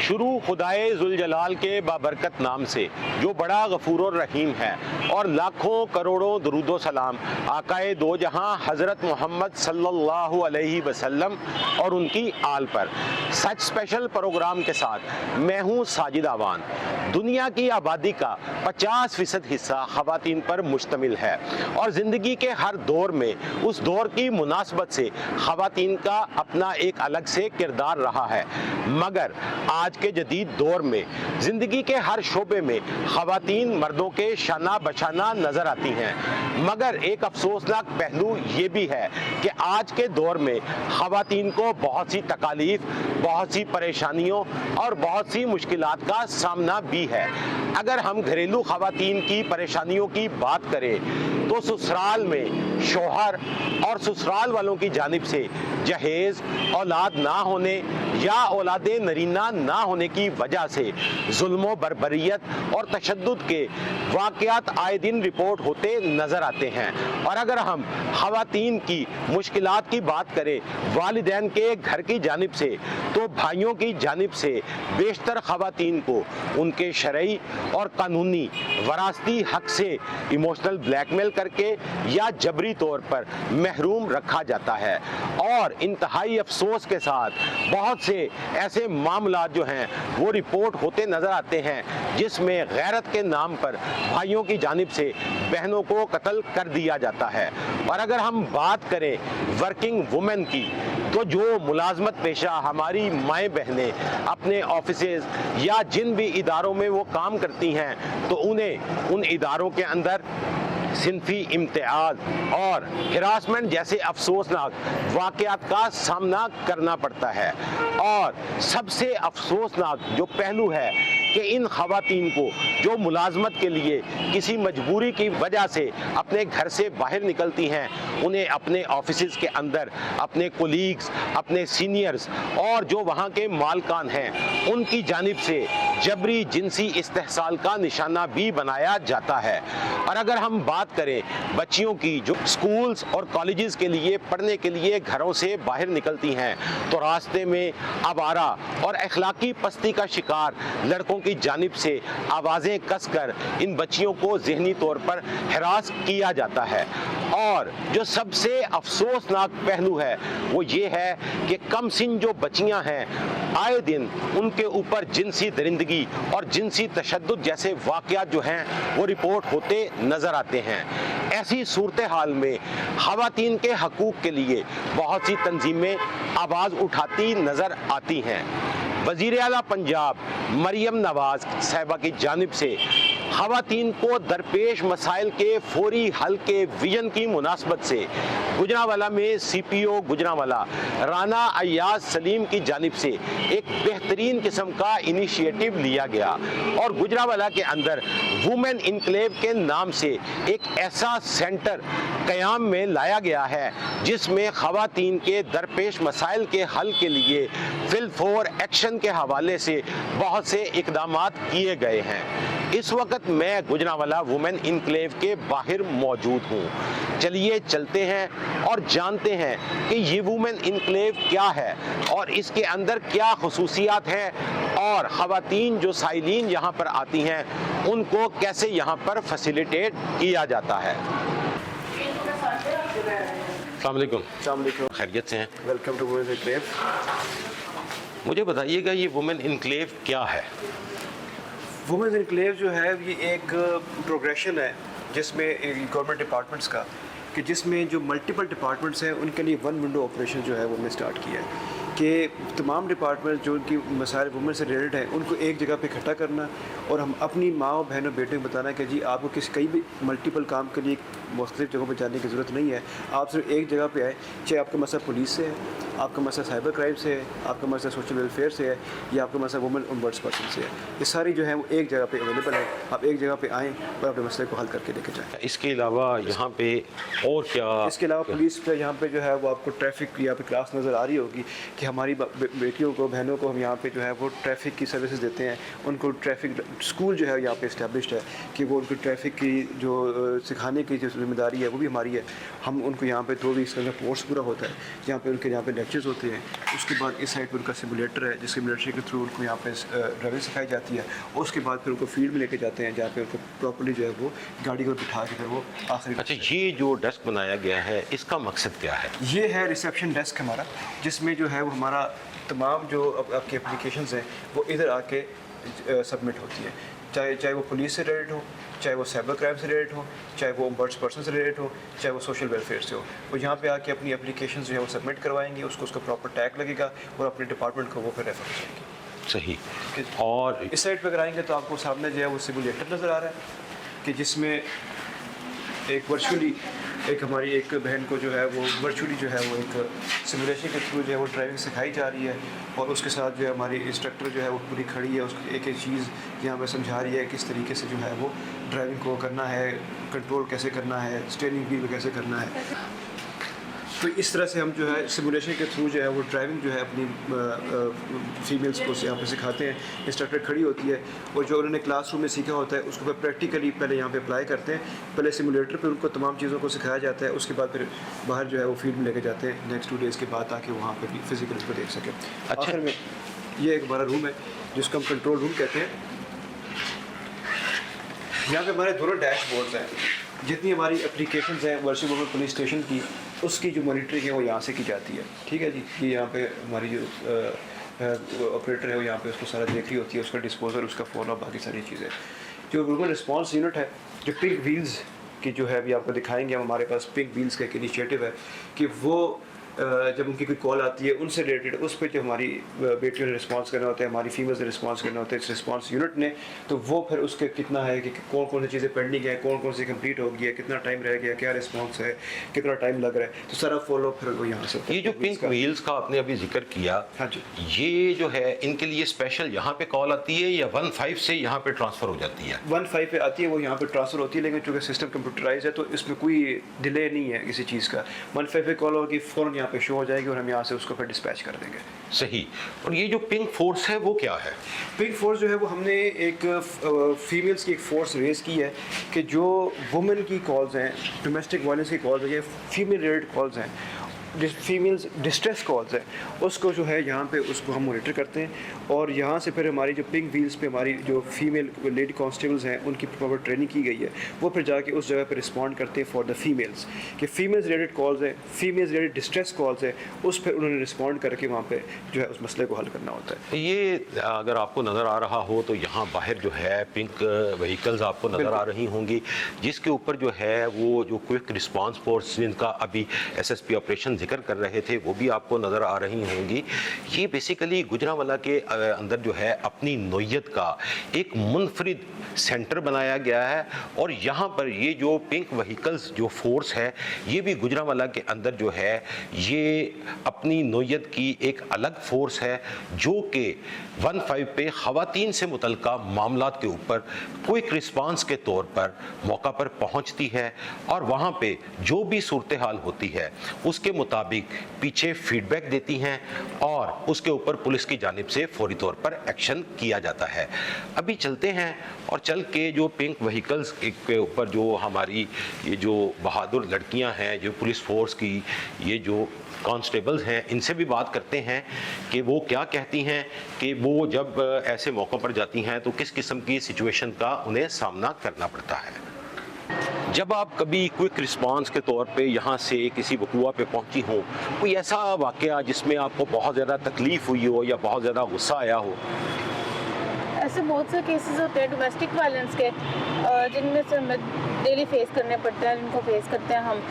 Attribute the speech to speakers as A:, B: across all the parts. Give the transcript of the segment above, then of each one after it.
A: शुरू खुदाए जुल जलाल के बाबरकत नाम से जो बड़ा गफूर और रहीम है, और लाखों करोड़ों दरूदो सलाम आकाए दो जहां हज़रत मोहम्मद सल्लल्लाहु अलैहि वसल्लम और उनकी आल पर। सच स्पेशल प्रोग्राम के साथ मैं हूं साजिद आवान। दुनिया की आबादी का 50% हिस्सा ख़वातीन पर मुश्तमिल है और ज़िंदगी के हर दौर में उस दौर की मुनासबत से ख़वातीन का अपना एक अलग से किरदार रहा है। मगर आज के जदीद दौर में ज़िंदगी के हर शोबे में ख़वातीन मर्दों के शाना बशाना नज़र आती हैं। मगर एक अफसोसनाक पहलू ये भी है कि आज के दौर में ख़वातीन को बहुत सी तकालीफ, बहुत सी परेशानियों और बहुत सी मुश्किलात का सामना भी है। अगर हम घरेलू ख़वातीन की परेशानियों की बात करें तो ससुराल में शौहर और ससुराल वालों की जानिब से जहेज़, औलाद ना होने या औलादे नरीना ना होने की वजह से जुल्म बर्बरियत और तशद्दुद के वाक़यात आए दिन रिपोर्ट होते नज़र आते हैं। और अगर हम ख़वातीन की मुश्किलात की बात करें वालिदैन के घर की जानिब से, तो भाइयों की जानिब से बेशतर ख़वातीन को उनके शरई और कानूनी वरासती हक से इमोशनल ब्लैकमेल करके या जबरी तौर पर महरूम रखा जाता है। और इंतहाई अफसोस के साथ बहुत से ऐसे मामलात जो हैं वो रिपोर्ट होते नज़र आते हैं जिसमें गैरत के नाम पर भाइयों की जानिब से बहनों को कत्ल कर दिया जाता है। और अगर हम बात करें वर्किंग वुमेन की, तो जो मुलाजमत पेशा हमारी माएँ बहनें अपने ऑफिसेज या जिन भी इदारों में वो काम करती हैं, तो उन्हें उन इदारों के अंदर सिनफी इम्तियाज और हिरासमेंट जैसे अफसोसनाक वाक़यात का सामना करना पड़ता है। और सबसे अफसोसनाक जो पहलू है कि इन ख़वातीन को जो मुलाजमत के लिए किसी मजबूरी की वजह से अपने घर से बाहर निकलती हैं, उन्हें अपने ऑफिसेज़ के अंदर अपने कोलीग्स, अपने सीनियर्स और जो वहाँ के मालकान हैं उनकी जानिब से जबरी जिनसी इस्तेहसाल का निशाना भी बनाया जाता है। और अगर हम बात करें बच्चियों की जो स्कूल्स और कॉलेजेस के लिए पढ़ने के लिए घरों से बाहर निकलती हैं, तो रास्ते में आवारा और अखलाकी पस्ती का शिकार लड़कों की जानिब से आवाज़ें कसकर इन बच्चियों को ज़हनी तौर पर हिरास किया जाता है। और जो सबसे अफसोसनाक पहलू है वो ये है कि कम सिन जो बच्चियां हैं, आए दिन उनके ऊपर जिनसी दरिंदगी और जिनसी तशद्दुद जैसे वाक़यात जो हैं वो रिपोर्ट होते नज़र आते हैं। ऐसी सूरत हाल में ख़वातीन के हकूक़ के लिए बहुत सी तंजीमें आवाज़ उठाती नज़र आती हैं। वज़ीर आला पंजाब मरियम नवाज़ साहिबा की जानिब से ख़वातीन को दरपेश मसाइल के फौरी हल के विजन की मुनासबत से गुजरांवाला में CPO गुजरांवाला राना अय्याज सलीम की जानिब से एक बेहतरीन किस्म का इनिशिएटिव लिया गया और गुजरांवाला के अंदर वुमेन इनक्लेव के नाम से एक ऐसा सेंटर क़याम में लाया गया है जिसमें ख़वातीन के दरपेश मसाइल के हल के लिए फिल फॉर एक्शन के हवाले से बहुत से इक़दामात किए गए हैं। इस वक्त मैं गुजरांवाला वुमेन इनक्लेव के बाहर मौजूद हूँ। चलिए चलते हैं और जानते हैं कि ये वुमेन इनक्लेव क्या है और इसके अंदर क्या खुसूसियात हैं और ख़वातीन जो साइलीन यहाँ पर आती हैं उनको कैसे यहाँ पर फैसिलिटेट किया जाता है। अस्सलाम वालेकुम। खैरियत से हैं?
B: Welcome to women enclave.
A: मुझे बताइएगा ये वुमेन इनक्लेव क्या है?
B: वुमेन इनक्लेव जो है ये एक प्रोग्रेशन है जिसमें गवर्नमेंट डिपार्टमेंट्स का, कि जिसमें जो मल्टीपल डिपार्टमेंट्स हैं उनके लिए वन विंडो ऑपरेशन जो है वो हमने स्टार्ट किया है कि तमाम डिपार्टमेंट जो उनकी मसाइल वुमेन से रिलेटेड हैं उनको एक जगह पे इकट्ठा करना और हम अपनी माँ बहनों बेटों को बताना कि जी आपको कई भी मल्टीपल काम के लिए मुख्तलिफ जगहों पर जाने की ज़रूरत नहीं है, आप सिर्फ एक जगह पे आए। चाहे आपका मसला पुलिस से है, आपका मसला साइबर क्राइम से है, आपका मसला सोशल वेलफेयर से है या आपका मसला वुमेन ओम्बड्स पर्सन से है, ये सारी जो है वो एक जगह पे अवेलेबल है। आप एक जगह पे आएँ और अपने मसले को हल करके लेके जाएँ।
A: इसके अलावा यहाँ पे और क्या?
B: इसके अलावा पुलिस पे यहाँ पे जो है वो आपको ट्रैफिक यहाँ पे क्लास नज़र आ रही होगी कि कि हमारी बेटियों को, बहनों को हम यहाँ पे जो है वो ट्रैफिक की सर्विसेज देते हैं, उनको ट्रैफिक स्कूल जो है यहाँ पे इस्टेब्लिश्ड है कि वो उनको ट्रैफिक की जो सिखाने की जो जिम्मेदारी है वो भी हमारी है। हम उनको यहाँ पे 2 वीक्स का कोर्स पूरा होता है, यहाँ पे उनके यहाँ पे लेक्चर्स होते हैं। उसके बाद इस साइड पर उनका सिमुलेटर है, जिस सिमुलेटर के थ्रू उनको यहाँ पे ड्राइविंग सिखाई जाती है। और उसके बाद फिर उनको फील्ड में लेके जाते हैं, जहाँ पे उनको प्रॉपर्ली जो है वो गाड़ी को बिठा के फिर वो आखिरी।
A: अच्छा, ये जो डेस्क बनाया गया है इसका मकसद क्या है?
B: ये है रिसेप्शन डेस्क हमारा, जिसमें जो है वो हमारा तमाम जो आपके एप्लीकेशंस हैं वो इधर आके सबमिट होती है, चाहे वो पुलिस से रिलेटेड हो, चाहे वो साइबर क्राइम से रिलेटेड हो, चाहे वो बर्ड्स पर्सन से रिलेटेड हो, चाहे वो सोशल वेलफेयर से हो। वो यहाँ पे आके अपनी एप्लीकेशन जो है वो सबमिट करवाएंगे, उसका प्रॉपर टैग लगेगा और अपने डिपार्टमेंट को वो फिर रेफर करेंगे।
A: सही। और
B: इस साइड पे कराएंगे तो आपको सामने जो है वो सिमुलेटर नज़र आ रहा है कि जिसमें एक वर्चुअली एक हमारी एक बहन को जो है वो वर्चुअली जो है वो एक सिमुलेशन के थ्रू जो है वो ड्राइविंग सिखाई जा रही है, और उसके साथ जो है हमारी इंस्ट्रक्टर जो है वो पूरी खड़ी है, उसकी एक एक चीज़ यहाँ पे समझा रही है किस तरीके से जो है वो ड्राइविंग को करना है, कंट्रोल कैसे करना है, स्टीयरिंग व्हील कैसे करना है। तो इस तरह से हम जो है सिमुलेशन के थ्रू जो है वो ड्राइविंग जो है अपनी फीमेल्स को यहाँ पे सिखाते हैं। इंस्ट्रक्टर खड़ी होती है और जो उन्होंने क्लासरूम में सीखा होता है उसको प्रैक्टिकली पहले यहाँ पे अप्लाई करते हैं। पहले सिमुलेटर पे उनको तमाम चीज़ों को सिखाया जाता है, उसके बाद फिर बाहर जो है वो फील्ड में लेके जाते हैं नेक्स्ट 2 डेज़ के बाद, ताकि वहाँ पर भी फिजिकल इसको देख सकें। आखिर में ये एक हमारा रूम है जिसको हम कंट्रोल रूम कहते हैं। यहाँ पे हमारे दोनों डैशबोर्ड्स हैं, जितनी हमारी एप्लीकेशंस हैं वर्चुअल वुमेन पुलिस स्टेशन की, उसकी जो मॉनिटरिंग है वो यहाँ से की जाती है। ठीक है जी, ये यहाँ पे हमारी जो ऑपरेटर है वो यहाँ पे उसको सारा देख रही होती है, उसका डिस्पोजल, उसका फ़ोन और बाकी सारी चीज़ें। जो वुमेन रिस्पांस यूनिट है, जो पिंक व्हील्स की जो है अभी आपको दिखाएंगे, हमारे पास पिंक व्हील्स का एक इनिशिएटिव है कि वो जब उनकी कोई कॉल आती है उनसे रिलेटेड उस पर जो हमारी बेटियों ने रिस्पांस करना होता है, हमारी फीमेल्स ने रिस्पांस करना होता है इस रिस्पांस यूनिट ने, तो वो फिर उसके कितना है कि कौन कौन सी चीज़ें पेंडिंग है, कौन कौन सी कंप्लीट हो गई है, कितना टाइम रह गया, क्या रिस्पांस है, कितना टाइम लग रहा है, तो सारा फॉलो फिर वो यहाँ से।
A: ये जो पिंक व्हील्स का आपने अभी जिक्र किया,
B: हाँ जी,
A: ये जो है इनके लिए स्पेशल यहाँ पे कॉल आती है या 15 से यहाँ पे ट्रांसफ़र हो जाती है?
B: 15 पे आती है, वो यहाँ पे ट्रांसफ़र होती है, लेकिन चूँकि सिस्टम कंप्यूटराइज है तो इसमें कोई डिले नहीं है किसी चीज़ का। 15 पे कॉल होगी, फ़ौरन यहाँ पे शो हो जाएगी और यहाँ से उसको फिर डिस्पैच कर देंगे।
A: सही। और ये जो पिंक फोर्स है वो क्या है?
B: पिंक फोर्स जो है वो हमने एक फीमेल्स की एक फोर्स रेज की है कि जो वुमेन की कॉल्स हैं, डोमेस्टिक वायलेंस की कॉल्स हैं, ये फीमेल रिलेटेड कॉल्स हैं, फीमेल्स डिस्ट्रेस कॉल्स है, उसको जो है यहाँ पे उसको हम मॉनिटर करते हैं। और यहाँ से फिर हमारी जो पिंक व्हील्स पे हमारी जो फीमेल लेडी कांस्टेबल्स हैं उनकी प्रॉपर ट्रेनिंग की गई है, वो फिर जाके उस जगह पे रिस्पॉन्ड करते हैं फॉर द फीमेल्स कि फीमेल्स रिलेटेड कॉल्स हैं, फीमेल्स रिलेटेड डिस्ट्रेस कॉल्स हैं, उस पर उन्होंने रिस्पॉन्ड करके वहाँ पे जो है उस मसले को हल करना होता है।
A: ये अगर आपको नज़र आ रहा हो तो यहाँ बाहर जो है पिंक व्हीकल्स आपको नज़र आ रही होंगी, जिसके ऊपर जो है वो जो क्विक रिस्पांस फोर्स जिनका अभी SSP ऑपरेशन जिक्र कर रहे थे वो भी आपको नज़र आ रही होंगी। ये बेसिकली गुजरांवाला के अंदर जो है अपनी नोयत का एक मुनफरिद सेंटर बनाया गया है, और यहाँ पर ये जो पिंक व्हीकल्स जो फोर्स है ये भी गुजरांवाला के अंदर जो है ये अपनी नोयत की एक अलग फोर्स है, जो कि 15 पे ख़वातीन से मुतल्लिका मामलात के ऊपर क्विक रिस्पांस के तौर पर मौका पर पहुँचती है और वहाँ पे जो भी सूरत हाल होती है उसके मुताबिक पीछे फीडबैक देती हैं और उसके ऊपर पुलिस की जानिब से फौरी तौर पर एक्शन किया जाता है। अभी चलते हैं और चल के जो पिंक व्हीकल्स के ऊपर जो हमारी ये जो बहादुर लड़कियां हैं, जो पुलिस फोर्स की ये जो कांस्टेबल्स हैं, इनसे भी बात करते हैं कि वो क्या कहती हैं कि वो जब ऐसे मौक़ों पर जाती हैं तो किस किस्म की सिचुएशन का उन्हें सामना करना पड़ता है। जब आप कभी क्विक रिस्पांस के तौर पे यहाँ से किसी वक़ूआ पे पहुँची हो, कोई ऐसा वाक़या जिसमें आपको बहुत ज़्यादा तकलीफ़ हुई हो या बहुत ज़्यादा गुस्सा आया हो?
C: ऐसे बहुत से केसेस होते हैं डोमेस्टिक वायलेंस के, जिनमें से हमें डेली फेस करने पड़ते हैं, जिनको फेस करते हैं हम।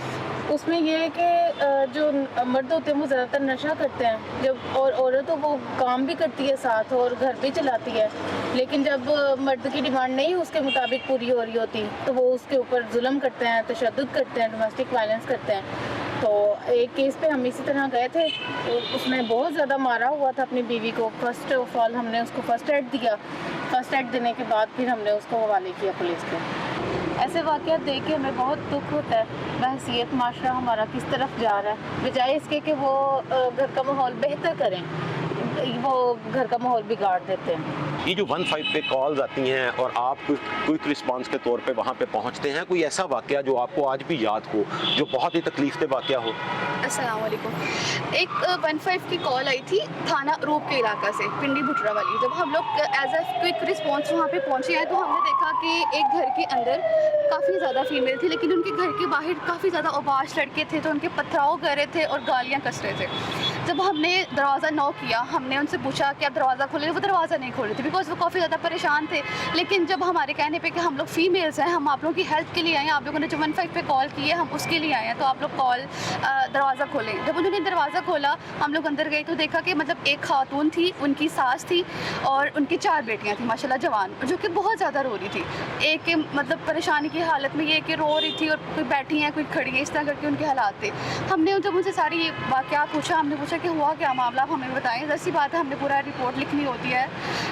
C: उसमें यह है कि जो मर्द होते हैं वो ज़्यादातर नशा करते हैं, जब और औरत तो वो काम भी करती है साथ और घर भी चलाती है, लेकिन जब मर्द की डिमांड नहीं उसके मुताबिक पूरी हो रही होती तो वो उसके ऊपर जुल्म करते हैं, तशद्दुद करते हैं, डोमेस्टिक वायलेंस करते हैं। तो एक केस पे हम इसी तरह गए थे, तो उसने बहुत ज़्यादा मारा हुआ था अपनी बीवी को। फर्स्ट ऑफ ऑल हमने उसको फर्स्ट एड दिया, फर्स्ट एड देने के बाद फिर हमने उसको हवाले किया पुलिस के। ऐसे वाक़यात देख के हमें बहुत दुख होता है, बहसीयत माशरा हमारा किस तरफ जा रहा है, बजाय इसके कि वो घर का माहौल बेहतर करें, वो घर का माहौल बिगाड़ देते हैं।
A: ये जो 15 पे कॉल्स आती हैं और आप क्विक रिस्पांस के तौर पे वहाँ पे पहुँचते हैं, कोई ऐसा वाक़या जो आपको आज भी याद हो, जो बहुत ही तकलीफ दे वाक़या हो?
D: अस्सलाम वालेकुम। एक 15 की कॉल आई थी थाना रूप के इलाका से, पिंडी भुटरा वाली। जब हम लोग एज अ क्विक रिस्पांस वहाँ पे पहुँचे हैं तो हमने देखा कि एक घर के अंदर काफ़ी ज़्यादा फीमेल थी, लेकिन उनके घर के बाहर काफ़ी ज़्यादा औबाश लड़के थे, तो उनके पथराव कर रहे थे और गालियाँ कस रहे थे। जब हमने दरवाज़ा नॉक किया, हमने उनसे पूछा कि आप दरवाज़ा खोलें, वो दरवाज़ा नहीं खोल रहे थे बिकॉज वो काफ़ी ज़्यादा परेशान थे। लेकिन जब हमारे कहने पे कि हम लोग फीमेल्स हैं, हम आप लोगों की हेल्प के लिए आए हैं, आप लोगों ने जो 15 पे कॉल की है हम उसके लिए आए हैं, तो आप लोग दरवाज़ा खोलें। जब उन्होंने दरवाज़ा खोला, हम लोग अंदर गए तो देखा कि मतलब एक खातून थी, उनकी सास थी और उनकी 4 बेटियाँ थी माशाल्लाह जवान, जो कि बहुत ज़्यादा रो रही थी। एक के मतलब परेशानी की हालत में ये कि रो रही थी और कोई बैठी है कोई खड़ी है, इस तरह करके उनके हालात थे। हमने जब उनसे सारी ये वाक़यात पूछा, हमने पूछा कि हुआ क्या मामला, आप हमें बताएं। जैसी बात है, हमने पूरा रिपोर्ट लिखनी होती है।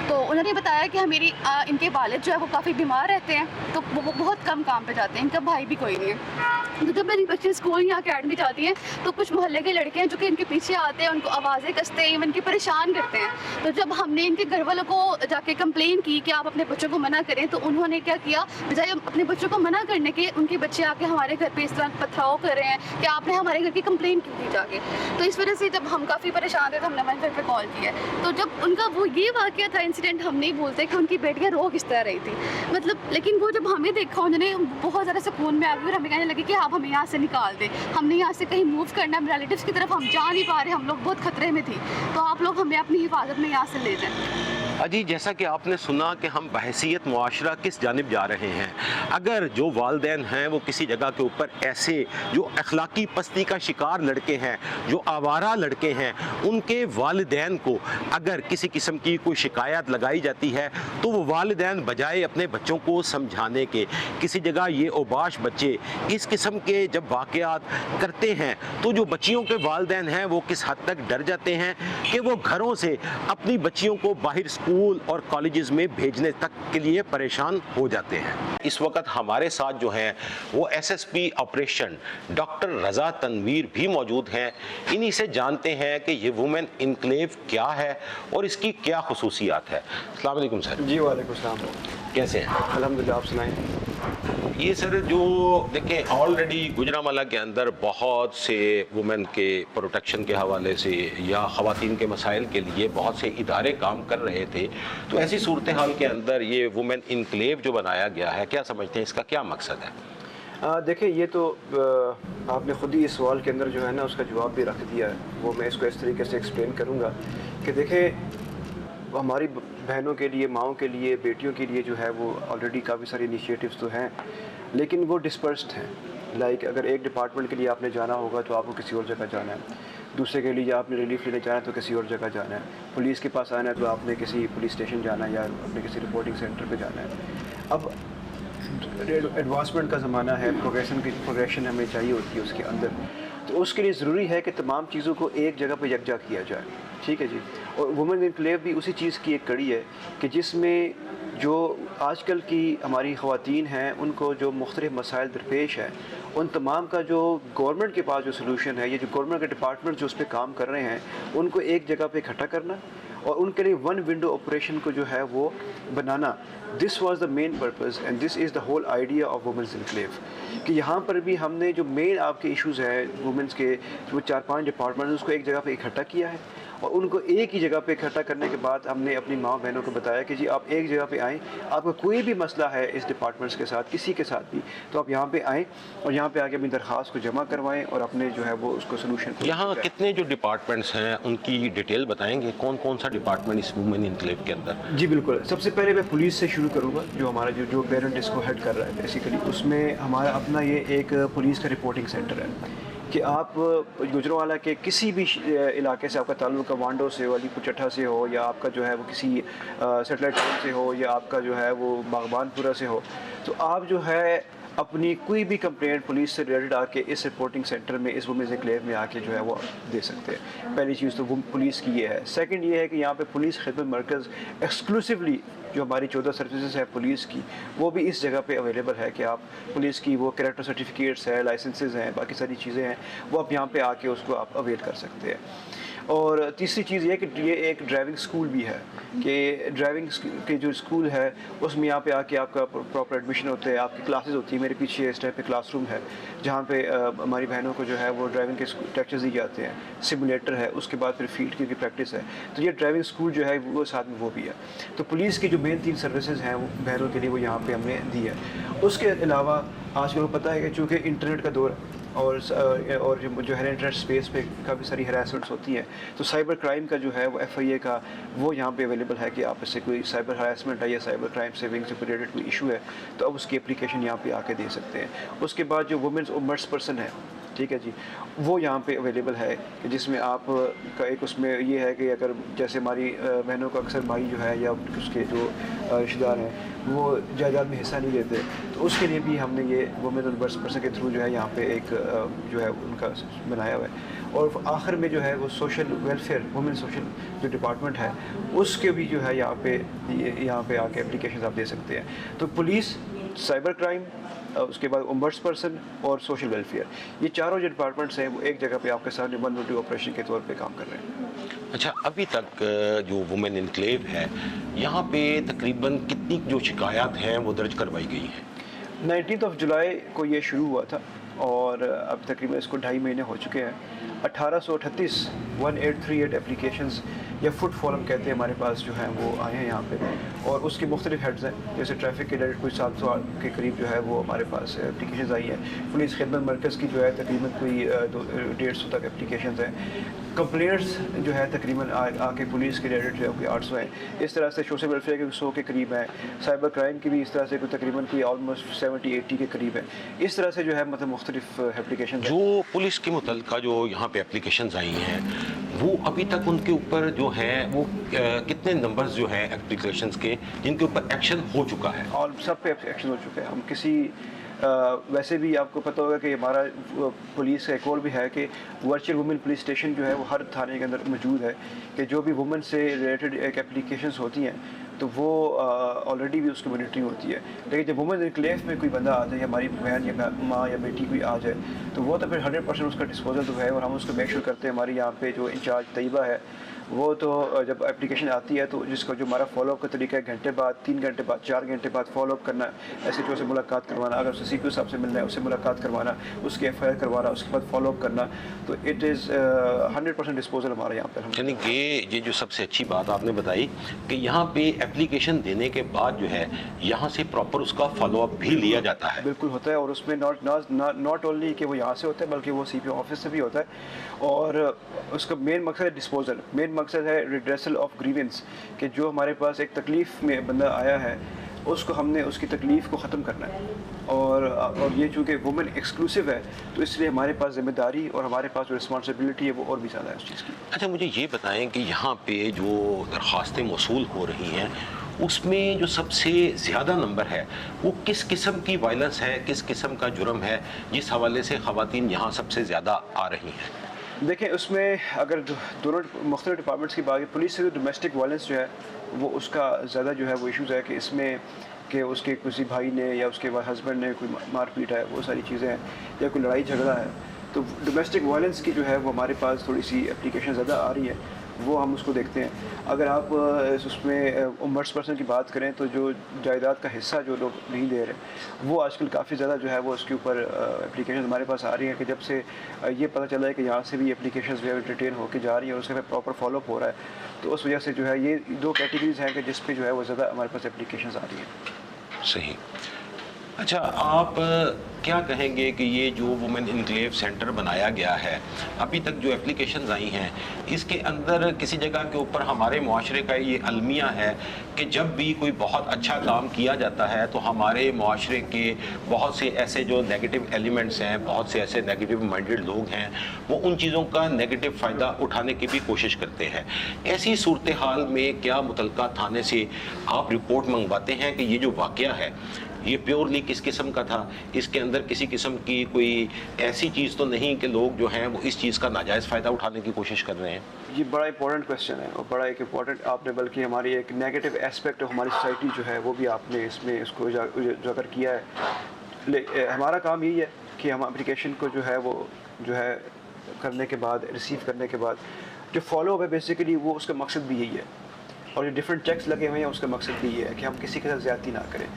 D: तो उन्होंने बताया कि मेरी इनके वालिद जो है वो काफ़ी बीमार रहते हैं, तो वो बहुत कम काम पे जाते हैं, इनका भाई भी कोई नहीं है। तो जब मेरी बच्ची स्कूल या अकेडमी जाती हैं तो कुछ मोहल्ले के लड़के हैं जो कि इनके पीछे आते हैं, उनको आवाज़ें कसते हैं, इवन के परेशान करते हैं। तो जब हमने इनके घर वालों को जाके कंप्लेन की कि आप अपने बच्चों को मना करें, तो उन्होंने क्या किया, बजाय अपने बच्चों को मना करने के उनके बच्चे आके हमारे घर पे इस तरह पथराव कर रहे हैं कि आपने हमारे घर की कंप्लेन क्यों की जाके। तो इस वजह से जब हम काफ़ी परेशान थे तो हमने 15 पे कॉल किया। तो जब उनका वो ये वाक़या था, इंसिडेंट, हम नहीं भूलते कि उनकी बेटियाँ रो किस तरह रही थी, मतलब। लेकिन वो जब हमें देखा, उन्होंने बहुत ज़्यादा सुकून में आ गई और हमें कहने लगी कि आप हमें यहाँ से निकाल दें, हमने यहाँ से कहीं मूव करना है, रिलेटिव्स की तरफ हम जा नहीं पा रहे, हम लोग बहुत खतरे में थी, तो आप लोग हमें अपनी हिफाजत में यहाँ से ले जाएं।
A: अजी, जैसा कि आपने सुना कि हम बहसीयत मुआशरा किस जानिब जा रहे हैं। अगर जो वालिदैन हैं वो किसी जगह के ऊपर ऐसे जो अखलाकी पस्ती का शिकार लड़के हैं, जो आवारा लड़के हैं, उनके वालिदैन को अगर किसी किस्म की कोई शिकायत लगाई जाती है तो वो वालिदैन बजाय अपने बच्चों को समझाने के, किसी जगह ये औबाश बच्चे इस किस्म के जब वाक़यात करते हैं तो जो बच्चियों के वालिदैन हैं वो किस हद तक डर जाते हैं कि वो घरों से अपनी बच्चियों को बाहर स्कूल और कॉलेजेस में भेजने तक के लिए परेशान हो जाते हैं। इस वक्त हमारे साथ जो हैं वो एसएसपी ऑपरेशन डॉक्टर रज़ा तनवीर भी मौजूद हैं। इन्हीं से जानते हैं कि ये वुमेन इनक्लेव क्या है और इसकी क्या खुसूसियात है। अस्सलाम वालेकुम सर।
B: जी वालेकुम सलाम।
A: कैसे हैं?
B: अल्हम्दुलिल्लाह, आप सुनाएं।
A: ये सर जो देखें, ऑलरेडी गुजरांवाला के अंदर बहुत से वुमेन के प्रोटेक्शन के हवाले से या ख़वातीन के मसाइल के लिए बहुत से इदारे काम कर रहे थे, तो ऐसी सूरत हाल के अंदर ये वुमेन इनक्लेव जो बनाया गया है, क्या समझते हैं, इसका क्या मकसद है?
B: देखें, ये तो आपने ख़ुद ही इस सवाल के अंदर जो है ना उसका जवाब भी रख दिया है। वो मैं इसको इस तरीके से एक्सप्लेन करूँगा कि देखें, हमारी बहनों के लिए, माओं के लिए, बेटियों के लिए जो है वो ऑलरेडी काफ़ी सारे इनिशिएटिव्स तो हैं, लेकिन वो डिस्पर्स्ड हैं। लाइक अगर एक डिपार्टमेंट के लिए आपने जाना होगा तो आपको किसी और जगह जाना है, दूसरे के लिए आपने रिलीफ लेने जाना है तो किसी और जगह जाना है, पुलिस के पास आना है तो आपने किसी पुलिस स्टेशन जाना है या अपने किसी रिपोर्टिंग सेंटर पे जाना है। अब एडवांसमेंट का ज़माना है, प्रोग्रेशन हमें चाहिए होती है उसके अंदर, तो उसके लिए ज़रूरी है कि तमाम चीज़ों को एक जगह पर यकजा किया जाए। ठीक है जी। और वुमेन इनक्लेव भी उसी चीज़ की एक कड़ी है कि जिसमें जो आजकल की हमारी ख़वातीन हैं उनको जो मुख्तलिफ मसाइल दरपेश है, उन तमाम का जो गवर्नमेंट के पास जो सलूशन है, ये जो गवर्नमेंट के डिपार्टमेंट जो उस पर काम कर रहे हैं, उनको एक जगह पे इकट्ठा करना और उनके लिए वन विंडो ऑपरेशन को जो है वो बनाना। This was the main purpose and this is the whole idea of women's enclave, कि यहाँ पर भी हमने जो मेन आपके इश्यूज़ हैं वुमेंस के, वो 4-5 डिपार्टमेंट उसको एक जगह पे इकट्ठा किया है और उनको एक ही जगह पे इकट्ठा करने के बाद हमने अपनी माँ बहनों को बताया कि जी आप एक जगह पे आएँ, आपका कोई भी मसला है इस डिपार्टमेंट्स के साथ, किसी के साथ भी, तो आप यहाँ पे आएँ और यहाँ पे आके अपनी दरख्वास्त को जमा करवाएं और अपने जो है वो उसको सोल्यूशन।
A: यहाँ कितने जो डिपार्टमेंट्स हैं उनकी डिटेल बताएंगे, कौन कौन सा डिपार्टमेंट इस वुमेन इनक्लेव के अंदर?
B: जी बिल्कुल। सबसे पहले मैं पुलिस से शुरू करूँगा, जो हमारा जो पेरेंट इसको हेड कर रहा है बेसिकली। उसमें हमारा अपना ये एक पुलिस का रिपोर्टिंग सेंटर है कि आप गुजरांवाला के किसी भी इलाके से आपका ताल्लुक वांडो से हो, अलीपुर चट्ठा से हो, या आपका जो है वो किसी सेटेलाइट टाउन से हो, या आपका जो है वो बागबानपुरा से हो, तो आप जो है अपनी कोई भी कंप्लेंट पुलिस से रिलेटेड आके इस रिपोर्टिंग सेंटर में, इस वुमेंस एन्क्लेव में आके जो है वो दे सकते हैं। पहली चीज़ तो वो पुलिस की ये है। सेकंड ये है कि यहाँ पे पुलिस खिदमत मरकज़ एक्सक्लूसिवली जो हमारी 14 सर्विसेज है पुलिस की, वो भी इस जगह पे अवेलेबल है कि आप पुलिस की वो कैरेक्टर सर्टिफिकेट्स है, लाइसेंसेस हैं, बाकी सारी चीज़ें हैं, वो आप यहाँ पे आके उसको आप अवेल कर सकते हैं। और तीसरी चीज़ ये कि ये एक ड्राइविंग स्कूल भी है कि ड्राइविंग के जो स्कूल है उसमें यहाँ पे आके आपका प्रॉपर एडमिशन होता है, आपकी क्लासेस होती है। मेरे पीछे इस टाइप पे क्लासरूम है जहाँ पे हमारी बहनों को जो है वो ड्राइविंग के लेक्चर्स दिए जाते हैं, सिमुलेटर है, उसके बाद फिर फील्ड की प्रैक्टिस है। तो ये ड्राइविंग स्कूल जो है वो साथ में वो भी है। तो पुलिस की जो मेन 3 सर्विसेज हैं वो बहनों के लिए वो यहाँ पे हमने दी है। उसके अलावा आजकल को पता है कि चूँकि इंटरनेट का दौर है और जो है इंटरनेट स्पेस पे काफ़ी सारी हरासमेंट्स होती हैं, तो साइबर क्राइम का जो है वो FIA का वो यहाँ पे अवेलेबल है कि आप इससे कोई साइबर हरासमेंट है या साइबर क्राइम से विंग से रिलेटेड कोई इशू है तो अब उसकी एप्लीकेशन यहाँ पे आके दे सकते हैं। उसके बाद जो वुमेंस ओमर्स पर्सन है, ठीक है जी, वो यहाँ पे अवेलेबल है कि जिसमें आप का एक उसमें ये है कि अगर जैसे हमारी बहनों को अक्सर भाई जो है या उसके जो रिश्तेदार हैं वो जायदाद में हिस्सा नहीं देते, तो उसके लिए भी हमने ये वुमेन ओमर्स पर्सन के थ्रू जो है यहाँ पे एक जो है उनका बनाया हुआ है। और आखिर में जो है वो सोशल वेलफेयर वुमेन सोशल जो डिपार्टमेंट है उसके भी जो है यहाँ पे आके एप्लीकेशन आप दे सकते हैं। तो पुलिस, साइबर क्राइम, उसके बाद ओमर्स पर्सन और सोशल वेलफेयर, ये चारों जो डिपार्टमेंट्स हैं वो एक जगह पे आपके सामने 1-2 ऑपरेशन के तौर पे काम कर रहे हैं।
A: अच्छा, अभी तक जो वुमेन इनक्लेव है यहाँ पे तकरीबन कितनी जो शिकायत हैं वो दर्ज करवाई गई हैं?
B: 19 जुलाई को ये शुरू हुआ था और अब तकरीबन इसको 2.5 महीने हो चुके हैं। 1838 एप्लीकेशंस या फुटफॉल हम कहते हैं हमारे पास जो हैं वो आए हैं यहाँ पे, और उसके मुख्तलिफ हेड्स हैं। जैसे ट्रैफिक के रिलेटेड कोई 700 के करीब जो है वो हमारे पास एप्लीकेशंस आई हैं। पुलिस खिदमत मरकज़ की जो है तकरीबन कोई 150 तक एप्लीकेशंस हैं। कंप्लेंट्स जो है तकरीबन आके पुलिस के रिलेटेड जो है कोई 800 हैं। इस तरह से सोशल वेलफेयर के 100 के करीब हैं। साइबर क्राइम की भी इस तरह से कोई तकरीबन कोई ऑलमोस्ट 70-80 के करीब है। इस तरह से जो है मतलब मुख्तलिफ एप्लीकेशन
A: जो पुलिस के मुतल्लिका जो यहाँ पे एप्लीकेशंस आई हैं वो अभी तक उनके ऊपर जो है वो कितने नंबर्स जो है एप्लीकेशंस के जिनके ऊपर एक्शन हो चुका है?
B: और सब पे एक्शन हो चुका है। हम किसी वैसे भी आपको पता होगा कि हमारा पुलिस का एक और भी है कि वर्चुअल वुमेन पुलिस स्टेशन जो है वो हर थाने के अंदर मौजूद है कि जो भी वुमेन से रिलेटेड एक एप्लीकेशंस होती हैं तो वो ऑलरेडी भी उसकी मॉनिटरिंग होती है। लेकिन जब वुमेन एन्क्लेव में कोई बंदा आ जाए, हमारी बहन या माँ या बेटी कोई आ जाए, तो वो तो फिर 100% उसका डिस्पोजल तो है और हम उसको मेक श्योर करते हैं। हमारी यहाँ पे जो इंचार्ज तैयबा है वो तो जब एप्लीकेशन आती है तो जिसका जो हमारा फॉलोअप का तरीका है, घंटे बाद, 3 घंटे बाद, 4 घंटे बाद फॉलोअप करना, SHO से मुलाकात करवाना, अगर उसे CPO साहब से मिलना है उससे मुलाकात करवाना, उसकी FIR करवाना, उसके बाद फॉलोअप करना, तो इट इज़ 100% डिस्पोजल हमारे यहाँ पर।
A: यानी कि ये जो सबसे अच्छी बात आपने बताई कि यहाँ पे एप्लीकेशन देने के बाद जो है यहाँ से प्रॉपर उसका फॉलोअप भी लिया जाता है।
B: बिल्कुल होता है, और उसमें नॉट ओनली कि वो यहाँ से होता है बल्कि वो CPO ऑफिस से भी होता है। और उसका मेन मकसद है डिस्पोजल, मेन मकसद है रिड्रेसल ऑफ ग्रीवेंस, कि जो हमारे पास एक तकलीफ़ में बंदा आया है उसको हमने उसकी तकलीफ़ को ख़त्म करना है। और ये चूँकि वुमेन एक्सक्लूसिव है तो इसलिए हमारे पास ज़िम्मेदारी और हमारे पास जो रिस्पॉन्सिबिलिटी है वो और भी ज़्यादा है उस चीज़ की।
A: अच्छा, मुझे ये बताएं कि यहाँ पे जो दरख्वास्तें मौसूल हो रही हैं उसमें जो सबसे ज़्यादा नंबर है वो किस किस्म की वायलेंस है, किस किस्म का जुर्म है जिस हवाले से ख़वातीन यहाँ सबसे ज़्यादा आ रही हैं?
B: देखें, उसमें अगर दोनों मुख्तलिफ डिपार्टमेंट्स की बात है, पुलिस से जो डोमेस्टिक वायलेंस जो है वो उसका ज़्यादा जो है वो इशूज़ है कि इसमें कि उसके किसी भाई ने या उसके हस्बैंड ने कोई मारपीट है, वो सारी चीज़ें हैं, या कोई लड़ाई झगड़ा है, तो डोमेस्टिक वायलेंस की जो है वो हमारे पास थोड़ी सी एप्लीकेशन ज़्यादा आ रही है, वो हम उसको देखते हैं। अगर आप उसमें उमर्स पर्सन की बात करें तो जो जायदाद का हिस्सा जो लोग नहीं दे रहे वो आजकल काफ़ी ज़्यादा जो है वो उसके ऊपर एप्लीकेशन हमारे पास आ रही हैं कि जब से ये पता चला है कि यहाँ से भी एप्लीकेशन जो है रिटेन होकर जा रही है और उसके बाद प्रॉपर फॉलोअप हो रहा है, तो उस वजह से जो है ये 2 कैटेगरीज हैं कि जिस पे जो है वो ज़्यादा हमारे पास एप्लीकेशन आ रही है।
A: सही। अच्छा, आप क्या कहेंगे कि ये जो वुमेन इनक्लेव सेंटर बनाया गया है, अभी तक जो एप्लीकेशंस आई हैं, इसके अंदर किसी जगह के ऊपर हमारे मुआशरे का ये अलमिया है कि जब भी कोई बहुत अच्छा काम किया जाता है तो हमारे मुआशरे के बहुत से ऐसे जो नेगेटिव एलिमेंट्स हैं, बहुत से ऐसे नेगेटिव माइंडेड लोग हैं, वो उन चीज़ों का नेगेटिव फ़ायदा उठाने की भी कोशिश करते हैं। ऐसी सूरत हाल में क्या मुतल्लिका थाने से आप रिपोर्ट मंगवाते हैं कि ये जो वाक़या है ये प्योरली किस किस्म का था, इसके अंदर किसी किस्म की कोई ऐसी चीज़ तो नहीं कि लोग जो हैं वो इस चीज़ का नाजायज़ फ़ायदा उठाने की कोशिश कर रहे हैं?
B: ये बड़ा इंपॉर्टेंट क्वेश्चन है और बड़ा एक इम्पॉर्टेंट आपने, बल्कि हमारी एक नेगेटिव एस्पेक्ट ऑफ हमारी सोसाइटी जो है वो भी आपने इसमें इसको उजागर किया है। हमारा काम यही है कि हम एप्लीकेशन को जो है वो जो है करने के बाद, रिसीव करने के बाद जो फॉलो अप है बेसिकली वो उसका मकसद भी यही है, और जो डिफरेंट चेक्स लगे हुए हैं उसका मकसद भी ये है कि हम किसी के साथ ज़्यादती ना करें।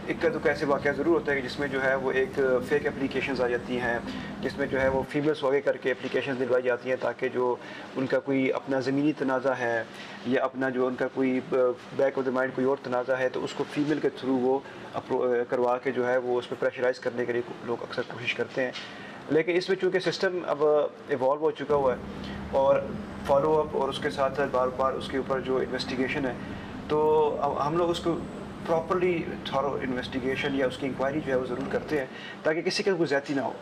B: एक तो ऐसे वाक़या ज़रूर होता है कि जिसमें जो है वो एक फ़ेक एप्लीकेशंस आ जाती हैं, जिसमें जो है वो फीमेल्स वगैरह करके एप्लीकेशंस दिलवाई जाती हैं ताकि जो उनका कोई अपना ज़मीनी तनाज़ा है या अपना जो उनका कोई बैक ऑफ द माइंड कोई और तनाज़ा है तो उसको फ़ीमेल के थ्रू वो करवा के जो है वो उस पर प्रेशराइज़ करने के लिए लोग अक्सर कोशिश करते हैं। लेकिन इसमें चूँकि सिस्टम अब इवॉल्व हो चुका हुआ है और फॉलो अप और उसके साथ साथ बार बार उसके ऊपर जो इन्वेस्टिगेशन है, तो हम लोग उसको प्रॉपर्ली थॉरो इन्वेस्टिगेशन या उसकी इंक्वायरी जो है वो ज़रूर करते हैं ताकि किसी का कोई ज़्यादती ना हो।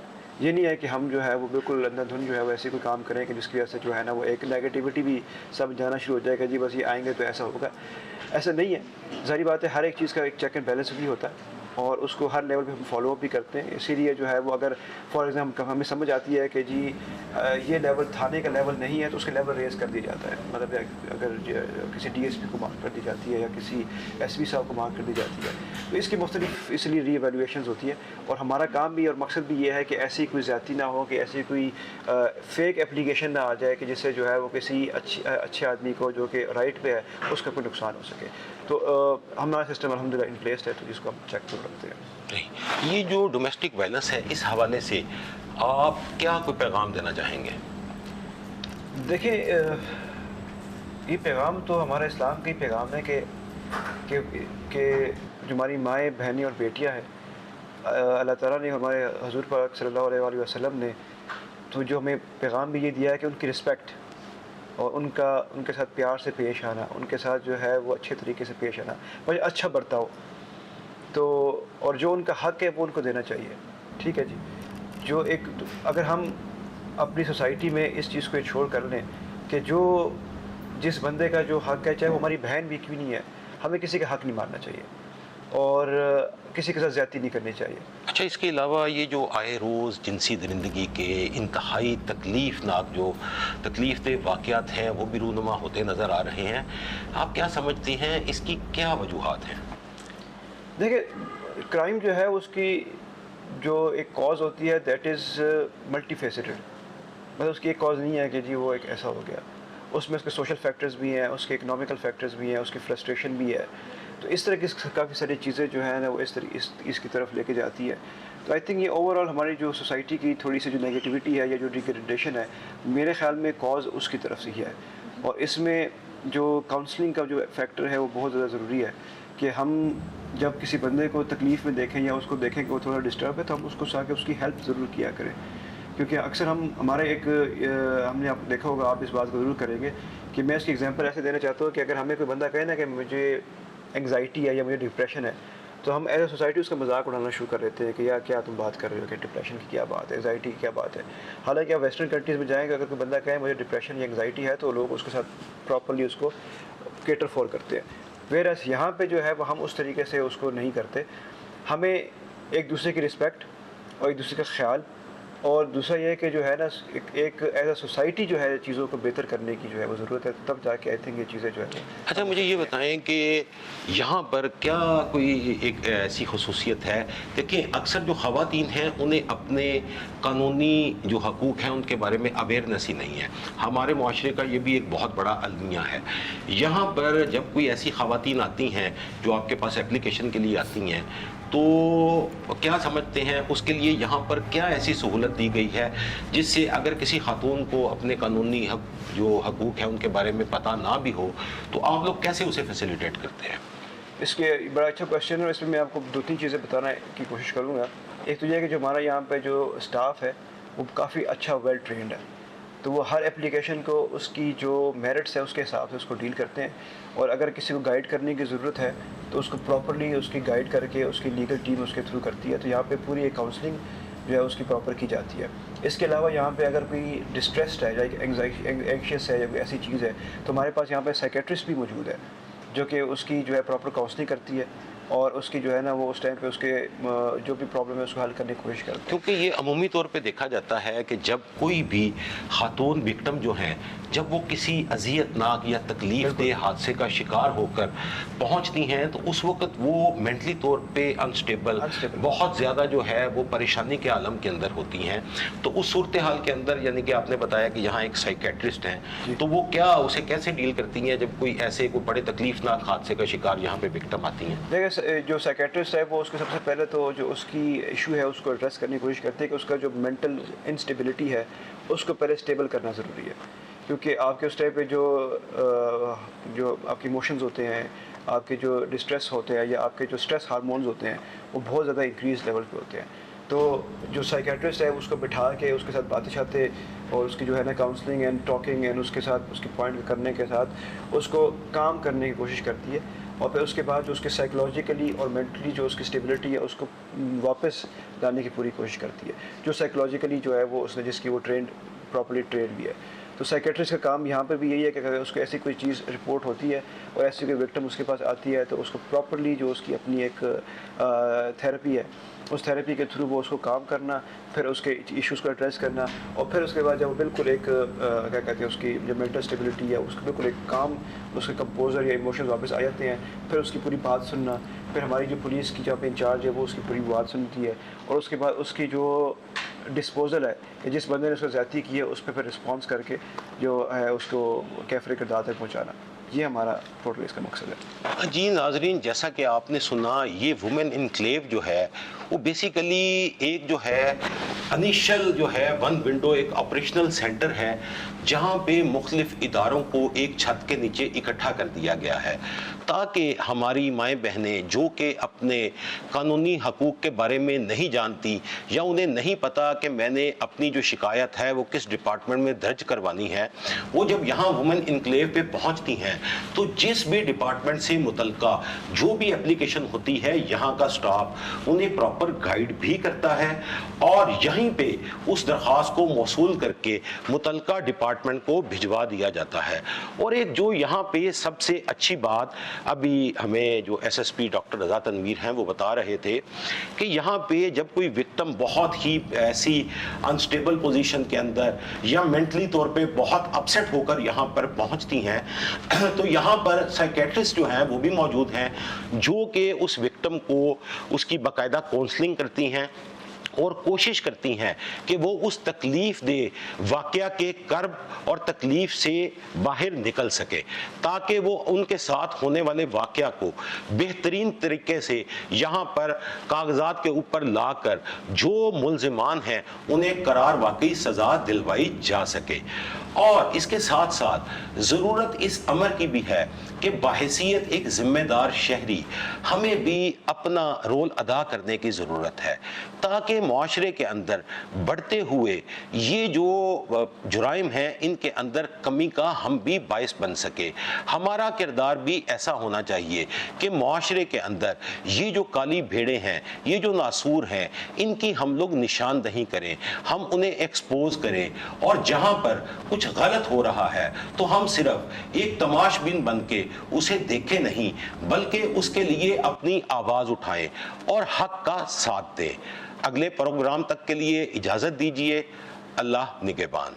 B: ये नहीं है कि हम जो है वो बिल्कुल अंधाधुन जो है वो ऐसे कोई काम करें कि जिसकी वजह से जो है ना वो एक नेगेटिविटी भी सब जाना शुरू हो जाएगा, जी बस ये आएंगे तो ऐसा होगा। ऐसा नहीं है, ज़ाहिर बात है हर एक चीज़ का एक चेक एंड बैलेंस भी होता है और उसको हर लेवल पे हम फॉलो अप भी करते हैं। इसीलिए जो है वो अगर फॉर एग्जाम्पल हमें समझ आती है कि जी ये लेवल थाने का लेवल नहीं है तो उसके लेवल रेज़ कर दिया जाता है। मतलब अगर किसी DSP को मार्क कर दी जाती है या किसी SP साहब को मार्क कर दी जाती है तो इसकी मुख्तलिफ इसलिए रीएवैल्यूएशन होती है और हमारा काम भी और मकसद भी ये है कि ऐसी कोई ज़्यादती ना हो, कि ऐसी कोई फ़ेक एप्लीकेशन ना आ जाए कि जिससे जो है वो किसी अच्छे आदमी को जो कि राइट पे है उसका कोई नुकसान हो सके। तो हमारा सिस्टम अल्हम्दुलिल्लाह इन प्लेस है, तो जिसको हम चेक कर रखते हैं।
A: ये जो डोमेस्टिक वायलेंस है, इस हवाले से आप क्या कोई पैगाम देना चाहेंगे?
B: देखिए ये पैगाम तो हमारा इस्लाम का ही पैगाम है कि जो हमारी माएँ, बहनें और बेटियाँ हैं, अल्लाह ताला ने हमारे हुज़ूर पाक सल्लल्लाहु अलैहि वसल्लम ने तो जो हमें पैगाम भी ये दिया है कि उनकी रिस्पेक्ट और उनके साथ प्यार से पेश आना, उनके साथ जो है वो अच्छे तरीके से पेश आना, मुझे अच्छा बर्ताव, तो और जो उनका हक़ है वो उनको देना चाहिए। ठीक है जी, जो एक अगर हम अपनी सोसाइटी में इस चीज़ को छोड़ कर लें कि जो जिस बंदे का जो हक़ है, चाहे वो हमारी बहन भी क्यों नहीं है, हमें किसी का हक़ नहीं मारना चाहिए और किसी के साथ ज़्यादती नहीं करनी चाहिए।
A: अच्छा, इसके अलावा ये जो आए रोज़ जिनसी दरिंदगी के इंतहाई तकलीफ़नाक जो तकलीफ़देह वाक़यात हैं वो भी रूनुमा होते नज़र आ रहे हैं, आप क्या समझती हैं, इसकी क्या वजूहात हैं?
B: देखिए, क्राइम जो है उसकी जो एक कॉज होती है दैट इज़ मल्टी फेसेटेड। मतलब उसकी एक कॉज नहीं है कि जी वो एक ऐसा हो गया, उसमें उसके सोशल फैक्टर्स भी हैं, उसके इकोनॉमिकल फैक्टर्स भी हैं, उसकी फ्रस्ट्रेशन भी है। तो इस तरह की काफ़ी सारी चीज़ें जो है ना वो इसकी तरफ लेके जाती है। तो आई थिंक ये ओवरऑल हमारी जो सोसाइटी की थोड़ी सी जो नेगेटिविटी है या जो डिग्रेडेशन है, मेरे ख्याल में कॉज उसकी तरफ से ही है। और इसमें जो काउंसलिंग का जो फैक्टर है वो बहुत ज़्यादा ज़रूरी है कि हम जब किसी बंदे को तकलीफ़ में देखें या उसको देखें कि वो थोड़ा डिस्टर्ब है तो हम उसको आके उसकी हेल्प ज़रूर किया करें। क्योंकि अक्सर हमारे हमने आप देखा होगा, आप इस बात को ज़रूर करेंगे कि मैं इसकी एग्जांपल ऐसे देना चाहता हूँ कि अगर हमें कोई बंदा कहे ना कि मुझे एंग्जाइटी है या मुझे डिप्रेशन है, तो हम एज ए सोसाइटी उसका मजाक उड़ाना शुरू कर देते हैं कि यार क्या तुम बात कर रहे हो, कि डिप्रेशन की क्या बात है, एंग्जाइटी की क्या बात है। हालांकि आप वेस्टर्न कंट्रीज़ में जाएंगे, अगर कोई बंदा कहे मुझे डिप्रेशन या एंग्जाइटी है तो लोग उसके साथ प्रॉपर्ली उसको केटर फॉर करते हैं। वेरएस यहाँ पे जो है वो हम उस तरीके से उसको नहीं करते। हमें एक दूसरे की रिस्पेक्ट और एक दूसरे का ख्याल, और दूसरा ये कि जो है ना एक एज अ सोसाइटी जो है चीज़ों को बेहतर करने की जो है वो ज़रूरत है, तब जाके आई थिंक ये चीज़ें जो है।
A: अच्छा, मुझे ये बताएं कि यहाँ पर क्या कोई एक ऐसी खसूसियत है, देखिए अक्सर जो ख़वातीन हैं उन्हें अपने कानूनी जो हकूक़ हैं उनके बारे में अवेयरनेस ही नहीं है। हमारे माशरे का ये भी एक बहुत बड़ा अलमिया है। यहाँ पर जब कोई ऐसी ख़वातीन आती हैं जो आपके पास एप्लीकेशन के लिए आती हैं, तो क्या समझते हैं उसके लिए यहाँ पर क्या ऐसी सहूलत दी गई है जिससे अगर किसी खातून को अपने कानूनी जो हकूक़ हैं उनके बारे में पता ना भी हो तो आप लोग कैसे उसे फैसिलिटेट करते हैं?
B: इसके बड़ा अच्छा क्वेश्चन है और इसमें मैं आपको 2-3 चीज़ें बताने की कोशिश करूँगा। एक तो ये कि जो हमारा यहाँ पे जो स्टाफ है वो काफ़ी अच्छा वेल ट्रेंड है, तो वो हर एप्लीकेशन को उसकी जो मेरिट्स है उसके हिसाब से उसको डील करते हैं, और अगर किसी को गाइड करने की ज़रूरत है तो उसको प्रॉपर्ली उसकी गाइड करके उसकी लीगल टीम उसके थ्रू करती है। तो यहाँ पे पूरी एक काउंसलिंग जो है उसकी प्रॉपर की जाती है। इसके अलावा यहाँ पे अगर कोई डिस्ट्रेस्ड है या एंग्शियस है या कोई ऐसी चीज़ है तो हमारे पास यहाँ पे साइकेट्रिस्ट भी मौजूद है जो कि उसकी जो है प्रॉपर काउंसलिंग करती है और उसकी जो है ना वो उस टाइम पे उसके जो भी प्रॉब्लम है उसको हल करने की कोशिश करते हैं।
A: क्योंकि ये अमूमी तौर पे देखा जाता है कि जब कोई भी खातून विक्टिम जो हैं जब वो किसी अजियतनाक या तकलीफ दे हादसे का शिकार होकर पहुंचती हैं तो उस वक्त वो मेंटली तौर पे अनस्टेबल बहुत ज़्यादा जो है वो परेशानी के आलम के अंदर होती हैं। तो उस सूरत हाल के अंदर यानी कि आपने बताया कि यहाँ एक साइकेट्रिस्ट हैं, तो वो क्या उसे कैसे डील करती हैं जब कोई ऐसे कोई बड़े तकलीफनाक हादसे का शिकार यहाँ पे विक्टिम आती हैं?
B: देखिए जो साइकेट्रिस्ट है वो उसके सबसे पहले तो जो उसकी इशू है उसको एड्रेस करने की कोशिश करती है कि उसका जो मेंटल इंस्टेबिलिटी है उसको पहले स्टेबल करना ज़रूरी है, क्योंकि आपके उस टाइम पे जो आपके इमोशंस होते हैं, आपके जो डिस्ट्रेस होते हैं या आपके जो स्ट्रेस हार्मोन्स होते हैं वो बहुत ज़्यादा इंक्रीज लेवल पे होते हैं। तो जो साइकेट्रिस्ट है उसको बिठा के उसके साथ बातें शाते और उसकी जो है ना काउंसलिंग एंड टॉकिंग एंड उसके साथ उसकी पॉइंट करने के साथ उसको काम करने की कोशिश करती है और फिर उसके बाद जो उसके साइकोलॉजिकली और मेंटली जो उसकी स्टेबिलिटी है उसको वापस लाने की पूरी कोशिश करती है। जो साइकोलॉजिकली जो है वो उसने जिसकी वो प्रॉपर्ली ट्रेंड भी है। तो साइकेट्रिस्ट का काम यहाँ पे भी यही है कि अगर उसको ऐसी कोई चीज़ रिपोर्ट होती है और ऐसी कोई विक्टिम उसके पास आती है तो उसको प्रॉपर्ली जो उसकी अपनी एक थेरेपी है उस थेरेपी के थ्रू वो उसको काम करना, फिर उसके इश्यूज़ को एड्रेस करना और फिर उसके बाद जब वो बिल्कुल एक क्या कहते हैं उसकी जो मेंटल स्टेबिलिटी है उसको बिल्कुल एक काम उसके कंपोजर या इमोशंस वापस आ जाते हैं, फिर उसकी पूरी बात सुनना, फिर हमारी जो पुलिस की जहाँ पे इंचार्ज है वो उसकी पूरी बात सुनती है और उसके बाद उसकी जो डिस्पोजल है कि जिस बंदे ने उसको ज़्यादती की है उस पर फिर रिस्पॉन्स करके जो है उसको कैफरे किरदार तक पहुँचाना, ये हमारा टोटल इसका मकसद है।
A: जी नाजरीन, जैसा कि आपने सुना ये वुमेन इनक्लेव जो है वो बेसिकली एक जो है इनिशियल जो है वन विंडो एक ऑपरेशनल सेंटर है जहाँ पे मुख्तलिफ इदारों को एक छत के नीचे इकट्ठा कर दिया गया है ताकि हमारी माएँ बहनें जो कि अपने कानूनी हकूक़ के बारे में नहीं जानती या उन्हें नहीं पता कि मैंने अपनी जो शिकायत है वो किस डिपार्टमेंट में दर्ज करवानी है, वो जब यहाँ वुमेन इनक्लेव पे पहुँचती हैं तो जिस भी डिपार्टमेंट से मुतल्लिका जो भी एप्लीकेशन होती है यहाँ का स्टाफ उन्हें प्रॉपर गाइड भी करता है और यहीं पे उस दरख्वास्त को मौसूल करके मुतल्लिका डिपार्टमेंट को भिजवा दिया जाता है। और एक जो यहाँ पे सबसे अच्छी बात अभी हमें जो एसएसपी डॉक्टर रज़ा तनवीर हैं वो बता रहे थे कि यहाँ पे जब कोई विक्टिम बहुत ही ऐसी अनस्टेबल पोजीशन के अंदर या मेंटली तौर पे बहुत अपसेट होकर यहाँ पर पहुँचती हैं तो यहाँ पर साइकेट्रिस्ट जो हैं वो भी मौजूद हैं जो कि उस विक्टिम को उसकी बाकायदा काउंसलिंग करती हैं और कोशिश करती हैं कि वो उस तकलीफ दे वाक़या के कर्ब और तकलीफ से बाहर निकल सके ताकि वो उनके साथ होने वाले वाक़या को बेहतरीन तरीके से यहाँ पर कागजात के ऊपर लाकर जो मुल्ज़िमान हैं उन्हें करार वाकई सज़ा दिलवाई जा सके। और इसके साथ साथ ज़रूरत इस अमर की भी है कि बाहैसियत एक ज़िम्मेदार शहरी हमें भी अपना रोल अदा करने की ज़रूरत है ताकि माशरे के अंदर बढ़ते हुए ये जो जुराइम हैं इनके अंदर कमी का हम भी बाइस बन सके। हमारा किरदार भी ऐसा होना चाहिए कि माशरे के अंदर ये जो काली भेड़ें हैं, ये जो नासूर हैं, इनकी हम लोग निशानदही करें, हम उन्हें एक्सपोज करें और जहाँ पर कुछ गलत हो रहा है तो हम सिर्फ एक तमाशबीन बन के उसे देखें नहीं बल्कि उसके लिए अपनी आवाज़ उठाएं और हक का साथ दें। अगले प्रोग्राम तक के लिए इजाज़त दीजिए। अल्लाह निगहबान।